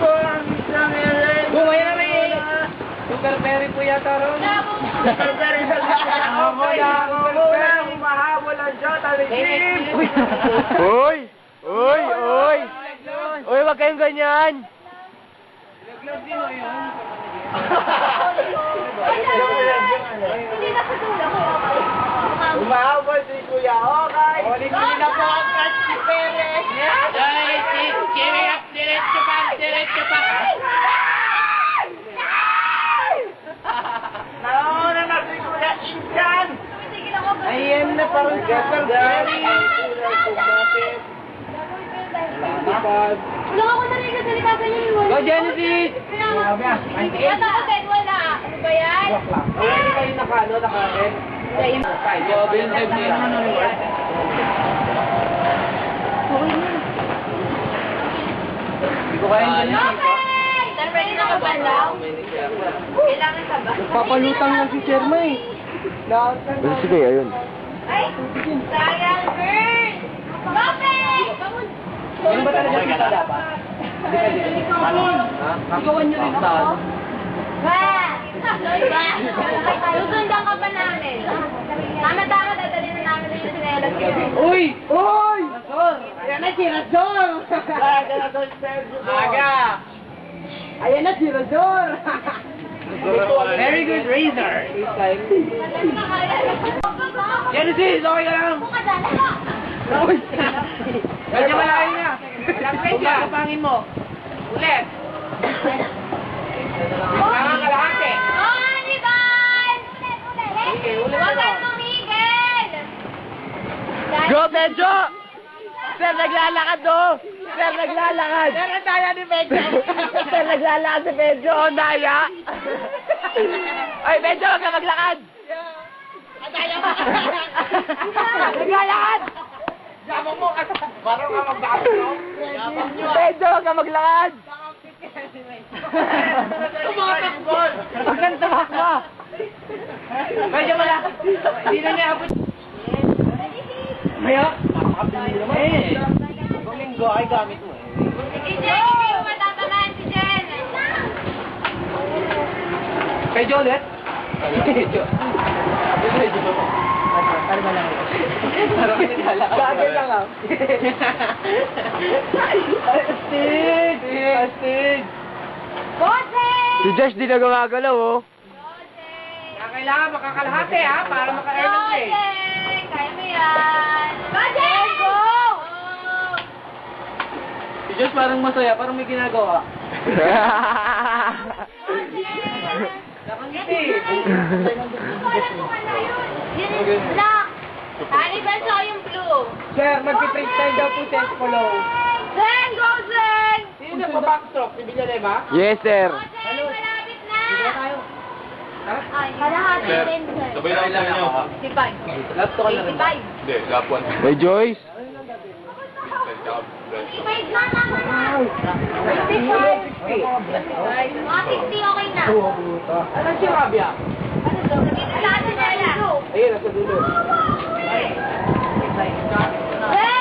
ko ang isang eren. Bumay na rin. Sugar berry po yata ron. Sugar berry sa ako na mahabol ang Jota Legib. Uy! Uy! Uy! Uy, wag kayong ganyan! Laglag din o yun. Hindi na sa dulo ko. Umahabol si Kuya Okay. Ulit ko na po ang Francis Perez. Ay, giving up. Diretso pa. Diretso pa. Nauna na si Kuya Incan. Ayan na parang sugar berry. Wala ako narinig sa salita niyo. Go, Genesis! Wala ako kahit wala. Ano ba yan? Wala na kayo naka-red. Go, Bill Devlin. Hindi ko kaya yun. Okay! Ready na ka ba daw? Kailangan ka ba? Papalutang lang si Sherma eh. Basta sige, ayun. Ay! Sayang, girl! Okay! Ano ba talaga kita dapat? Ikawan nyo rin ako. Ba! Susundan ka pa namin. Tama-tama, dadalhin na namin yung sinelas ko. Uy! Uy! Ayan na si Razor! Aga! Ayan na si Razor! Very good razor. Genesis, okay ka lang? Uy! Medyo malayo na. Lapit ka. Kapangin mo. Ulit. Kailangan kalahati. Oh, Hannibal! Ulit. Huwag kang tumigil! Go, Benjo! Sir, naglalakad do! Sir, naglalakad! Sir, ang daya ni Benjo. Sir, naglalakad si Benjo! Oh, daya! Ay, Benjo, huwag ka maglakad! Ang daya mo. Naglalakad! Yabang mo. Parang ka magdakot, no? Yabang nyo. Benjo, huwag ka maglakad! Tumatakbol. Ang tamak mo! Medyo malaki. Hindi na niya abot. Maya, napakabili naman eh. Domingo ay gamit mo eh. Si Jen, hindi mo matatamaan si Jen. Kay Jolet? Medyo. Ano ba lang? Bagay lang ah. Astig! Astig! Bote! Si Josh di na gumagalaw, oh. Kaya kailangan makakalahati ha, para maka-earn ng pay. Bote! Kaya mo yan. Bote! Go! Si Josh parang masaya, parang may ginagawa. Nakangiti. Wala ko ka na yun. Yun, black. Hannibal sa yung blue. Sir, magpi-freestyle daw po si Espolo. Zen! Go, Zen! Sino na pa-backstroke? Si Villaleva? Yes, sir. Bote, malapit na! tayo. Ha? Ay, kalahati din, Zen. Sabay lang lang nyo. 55. Lapto ka na rin. 55. Hindi, lap 1. Hey, Joyce. 55 na, tama na. 55. Mga 60, okay na. Ano si Rabia? Ano to? Sa atin na lang. Ayun, nasa dulo. Ay.